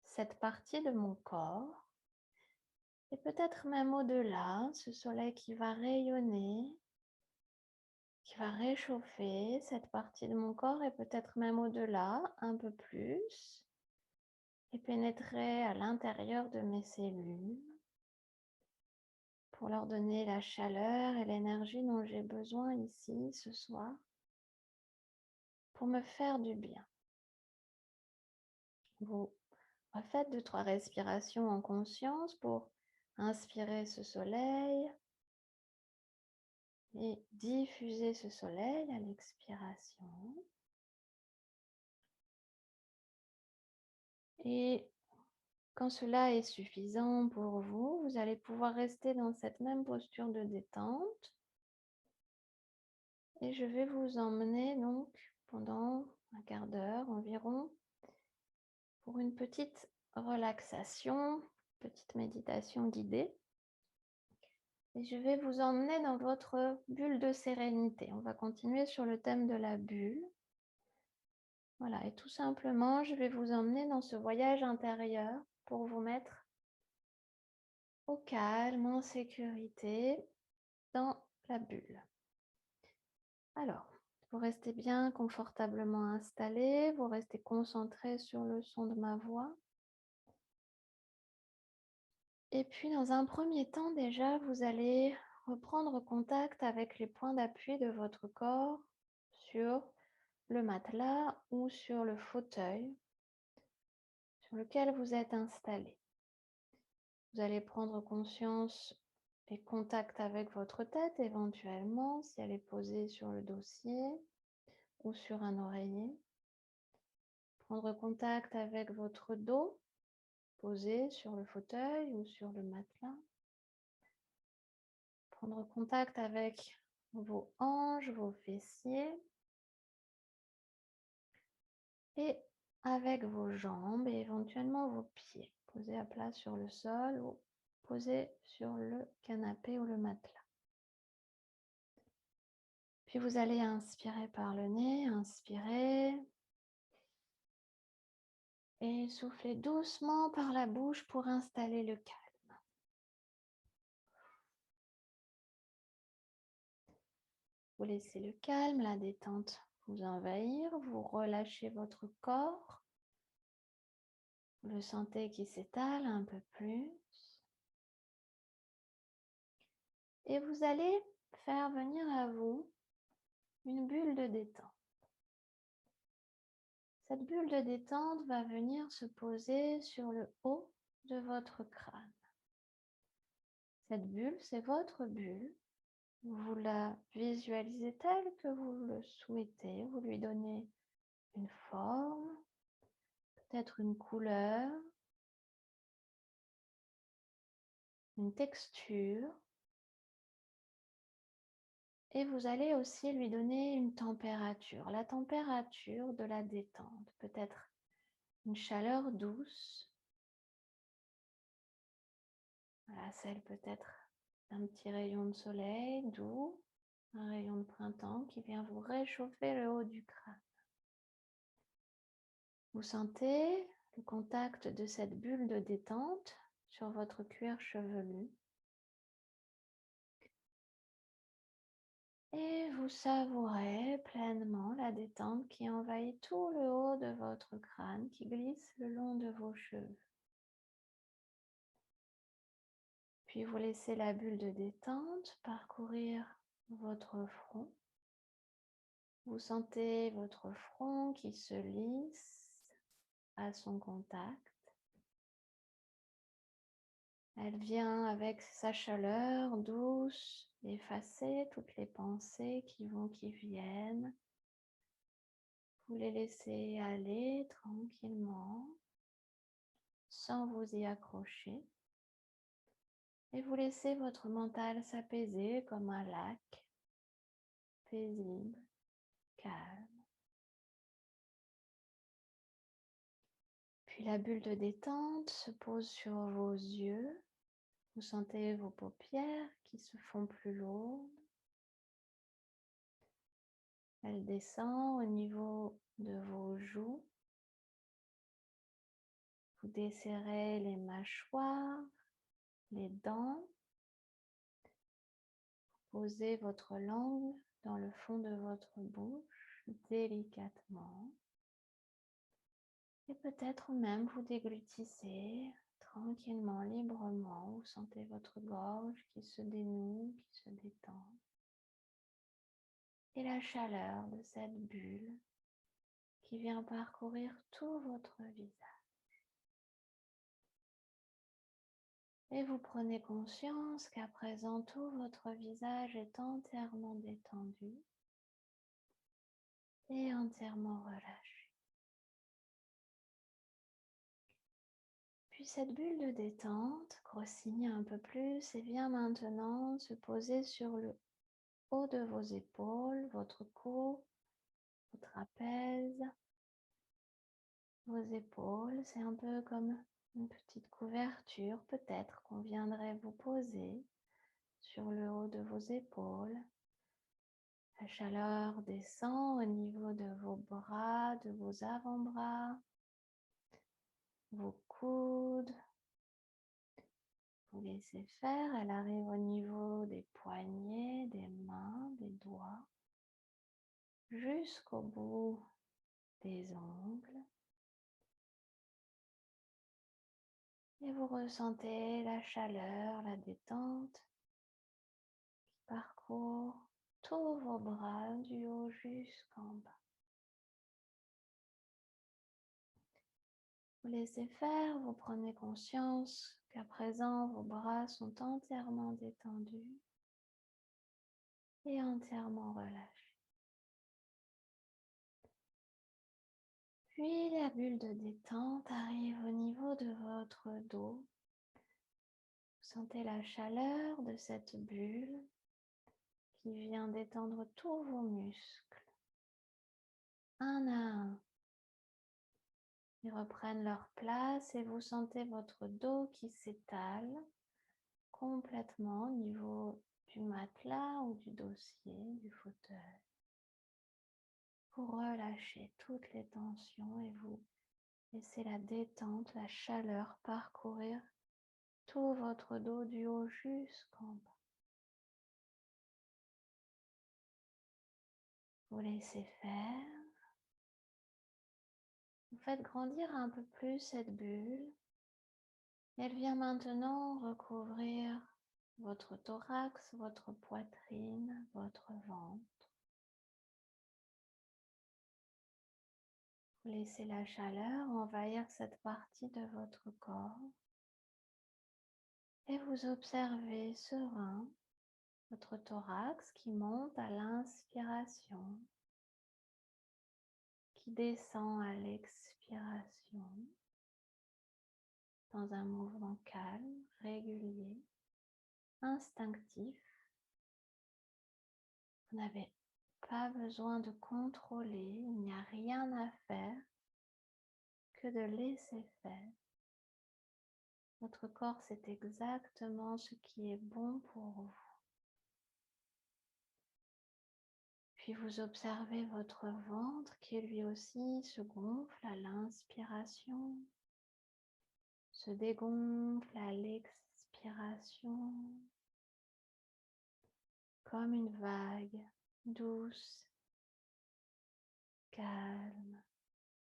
cette partie de mon corps. Et peut-être même au-delà, ce soleil qui va rayonner, qui va réchauffer cette partie de mon corps et peut-être même au-delà, un peu plus, et pénétrer à l'intérieur de mes cellules pour leur donner la chaleur et l'énergie dont j'ai besoin ici ce soir pour me faire du bien. Vous refaites 2-3 respirations en conscience pour inspirer ce soleil et diffuser ce soleil à l'expiration. Et quand cela est suffisant pour vous, vous allez pouvoir rester dans cette même posture de détente. Et je vais vous emmener donc pendant un quart d'heure environ pour une petite relaxation, petite méditation guidée. Et je vais vous emmener dans votre bulle de sérénité. On va continuer sur le thème de la bulle. Voilà, et tout simplement, je vais vous emmener dans ce voyage intérieur pour vous mettre au calme, en sécurité, dans la bulle. Alors, vous restez bien confortablement installé, vous restez concentré sur le son de ma voix. Et puis, dans un premier temps, déjà, vous allez reprendre contact avec les points d'appui de votre corps sur le matelas ou sur le fauteuil sur lequel vous êtes installé. Vous allez prendre conscience et contact avec votre tête éventuellement si elle est posée sur le dossier ou sur un oreiller. Prendre contact avec votre dos posé sur le fauteuil ou sur le matelas. Prendre contact avec vos hanches, vos fessiers et avec vos jambes et éventuellement vos pieds. Posés à plat sur le sol ou posés sur le canapé ou le matelas. Puis vous allez inspirer par le nez, inspirer et souffler doucement par la bouche pour installer le calme. Vous laissez le calme, la détente vous envahir, vous relâchez votre corps. Vous le sentez qui s'étale un peu plus. Et vous allez faire venir à vous une bulle de détente. Cette bulle de détente va venir se poser sur le haut de votre crâne. Cette bulle, c'est votre bulle. Vous la visualisez telle que vous le souhaitez. Vous lui donnez une forme, peut-être une couleur, une texture. Et vous allez aussi lui donner une température, la température de la détente, peut-être une chaleur douce. Voilà, celle peut-être d'un petit rayon de soleil doux, un rayon de printemps qui vient vous réchauffer le haut du crâne. Vous sentez le contact de cette bulle de détente sur votre cuir chevelu. Et vous savourez pleinement la détente qui envahit tout le haut de votre crâne, qui glisse le long de vos cheveux. Puis vous laissez la bulle de détente parcourir votre front. Vous sentez votre front qui se lisse à son contact. Elle vient avec sa chaleur douce effacer toutes les pensées qui vont, qui viennent. Vous les laissez aller tranquillement, sans vous y accrocher. Et vous laissez votre mental s'apaiser comme un lac, paisible, calme. Puis la bulle de détente se pose sur vos yeux. Vous sentez vos paupières qui se font plus lourdes. Elle descend au niveau de vos joues. Vous desserrez les mâchoires, les dents. Posez votre langue dans le fond de votre bouche délicatement. Et peut-être même vous déglutissez tranquillement, librement. Vous sentez votre gorge qui se dénoue, qui se détend. Et la chaleur de cette bulle qui vient parcourir tout votre visage. Et vous prenez conscience qu'à présent tout votre visage est entièrement détendu et entièrement relâché. Puis cette bulle de détente grossit un peu plus et vient maintenant se poser sur le haut de vos épaules, votre cou, vos trapèzes, vos épaules. C'est un peu comme une petite couverture peut-être qu'on viendrait vous poser sur le haut de vos épaules. La chaleur descend au niveau de vos bras, de vos avant-bras, vos coudes. Vous laissez faire, elle arrive au niveau des poignets, des mains, des doigts, jusqu'au bout des ongles. Et vous ressentez la chaleur, la détente qui parcourt tous vos bras du haut jusqu'en bas. Vous laissez faire, vous prenez conscience qu'à présent vos bras sont entièrement détendus et entièrement relâchés. Puis la bulle de détente arrive au niveau de votre dos. Vous sentez la chaleur de cette bulle qui vient détendre tous vos muscles, un à un. Ils reprennent leur place et vous sentez votre dos qui s'étale complètement au niveau du matelas ou du dossier, du fauteuil. Vous relâchez toutes les tensions et vous laissez la détente, la chaleur parcourir tout votre dos du haut jusqu'en bas. Vous laissez faire. Vous faites grandir un peu plus cette bulle. Elle vient maintenant recouvrir votre thorax, votre poitrine, votre ventre. Vous laissez la chaleur envahir cette partie de votre corps et vous observez serein votre thorax qui monte à l'inspiration, qui descend à l'expiration dans un mouvement calme, régulier, instinctif. Vous n'avez pas besoin de contrôler, il n'y a rien à faire que de laisser faire. Votre corps sait exactement ce qui est bon pour vous. Puis vous observez votre ventre qui lui aussi se gonfle à l'inspiration, se dégonfle à l'expiration, comme une vague douce, calme,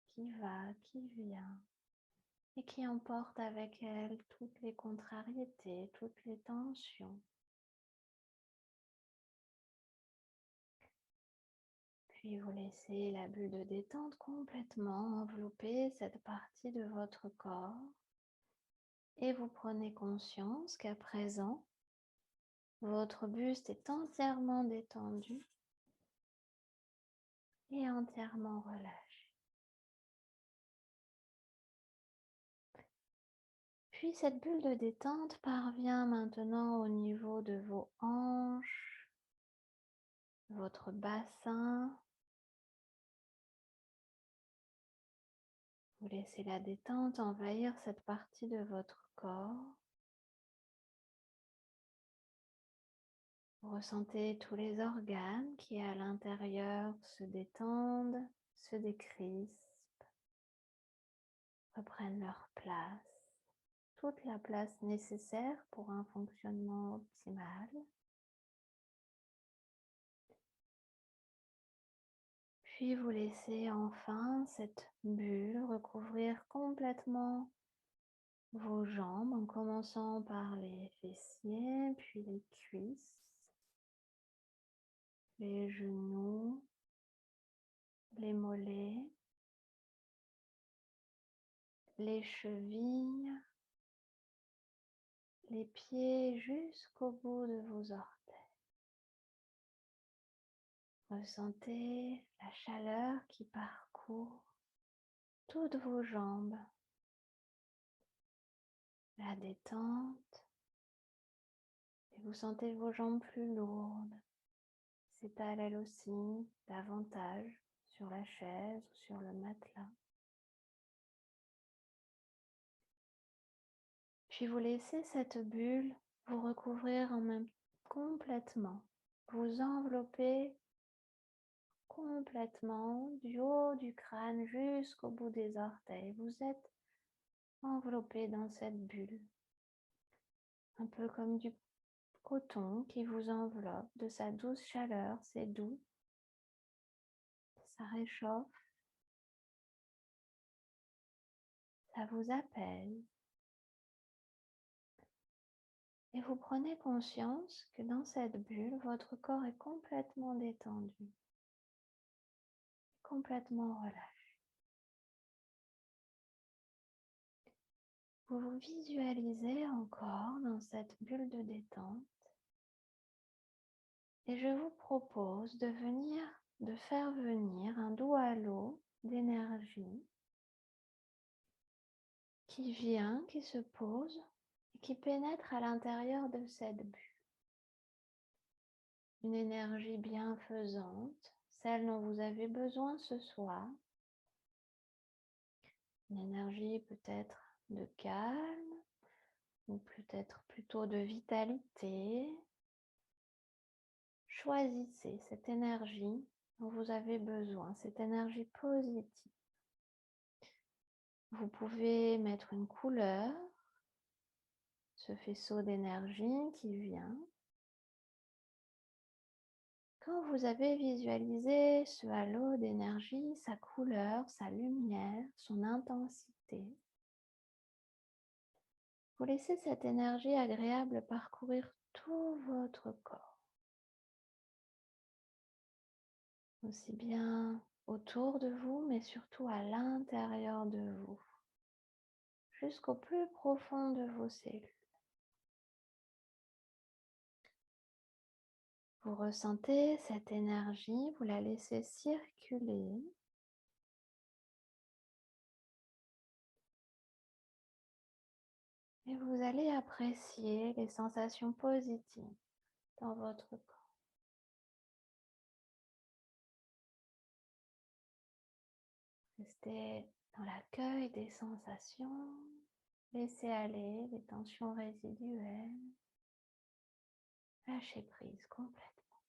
qui va, qui vient et qui emporte avec elle toutes les contrariétés, toutes les tensions. Puis vous laissez la bulle de détente complètement envelopper cette partie de votre corps et vous prenez conscience qu'à présent, votre buste est entièrement détendu et entièrement relâché. Puis cette bulle de détente parvient maintenant au niveau de vos hanches, votre bassin. Vous laissez la détente envahir cette partie de votre corps. Vous ressentez tous les organes qui à l'intérieur se détendent, se décrispent, reprennent leur place, toute la place nécessaire pour un fonctionnement optimal. Puis vous laissez enfin cette bulle recouvrir complètement vos jambes en commençant par les fessiers, puis les cuisses, les genoux, les mollets, les chevilles, les pieds jusqu'au bout de vos orteils. Ressentez la chaleur qui parcourt toutes vos jambes, la détente, et vous sentez vos jambes plus lourdes, s'étalent elles aussi davantage sur la chaise ou sur le matelas. Puis vous laissez cette bulle vous recouvrir en même complètement, vous envelopper complètement du haut du crâne jusqu'au bout des orteils. Vous êtes enveloppé dans cette bulle, un peu comme du coton qui vous enveloppe de sa douce chaleur. C'est doux, ça réchauffe, ça vous apaise. Et vous prenez conscience que dans cette bulle, votre corps est complètement détendu, complètement relâché. Vous vous visualisez encore dans cette bulle de détente et je vous propose de faire venir un doux halo d'énergie qui vient, qui se pose et qui pénètre à l'intérieur de cette bulle. Une énergie bienfaisante, celle dont vous avez besoin ce soir. Une énergie peut-être de calme ou peut-être plutôt de vitalité. Choisissez cette énergie dont vous avez besoin, cette énergie positive. Vous pouvez mettre une couleur, ce faisceau d'énergie qui vient. Quand vous avez visualisé ce halo d'énergie, sa couleur, sa lumière, son intensité, vous laissez cette énergie agréable parcourir tout votre corps. Aussi bien autour de vous, mais surtout à l'intérieur de vous, jusqu'au plus profond de vos cellules. Vous ressentez cette énergie, vous la laissez circuler. Et vous allez apprécier les sensations positives dans votre corps. Restez dans l'accueil des sensations. Laissez aller les tensions résiduelles. Lâchez prise complètement.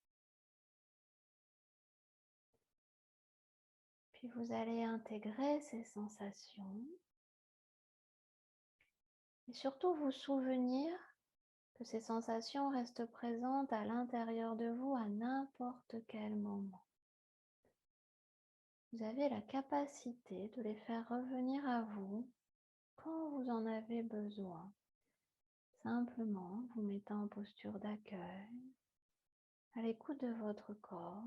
Puis vous allez intégrer ces sensations. Et surtout vous souvenir que ces sensations restent présentes à l'intérieur de vous à n'importe quel moment. Vous avez la capacité de les faire revenir à vous quand vous en avez besoin. Simplement vous mettant en posture d'accueil, à l'écoute de votre corps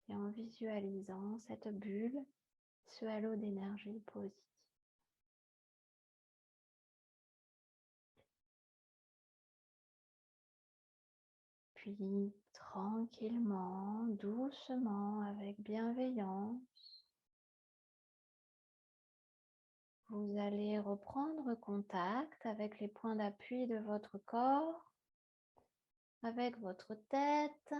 et en visualisant cette bulle, ce halo d'énergie positive. Puis tranquillement, doucement, avec bienveillance, vous allez reprendre contact avec les points d'appui de votre corps, avec votre tête,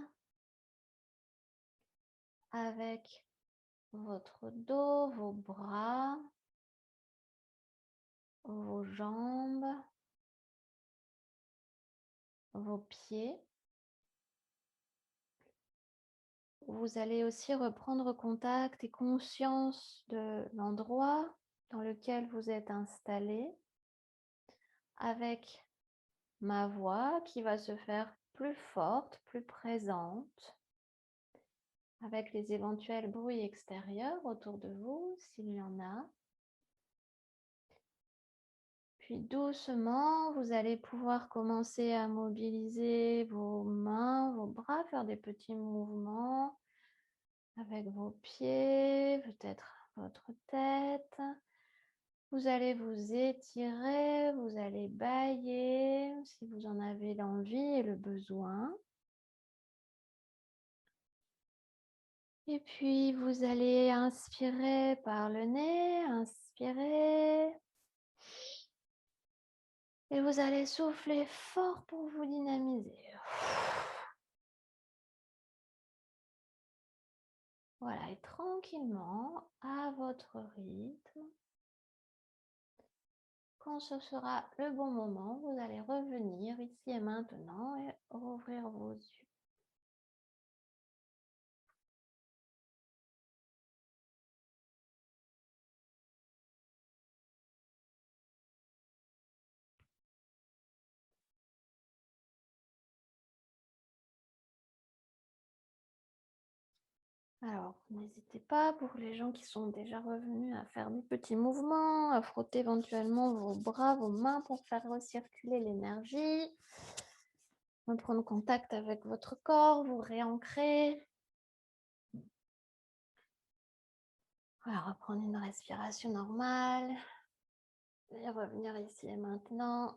avec votre dos, vos bras, vos jambes, vos pieds. Vous allez aussi reprendre contact et conscience de l'endroit dans lequel vous êtes installé, avec ma voix qui va se faire plus forte, plus présente, avec les éventuels bruits extérieurs autour de vous, s'il y en a. Puis doucement, vous allez pouvoir commencer à mobiliser vos mains, vos bras, faire des petits mouvements avec vos pieds, peut-être votre tête. Vous allez vous étirer, vous allez bâiller si vous en avez l'envie et le besoin. Et puis vous allez inspirer par le nez, inspirer. Et vous allez souffler fort pour vous dynamiser. Voilà, et tranquillement, à votre rythme, quand ce sera le bon moment, vous allez revenir ici et maintenant et rouvrir vos yeux. Alors, n'hésitez pas, pour les gens qui sont déjà revenus, à faire des petits mouvements, à frotter éventuellement vos bras, vos mains pour faire recirculer l'énergie. Reprendre contact avec votre corps, vous réancrer. Voilà, reprendre une respiration normale. Et revenir ici et maintenant.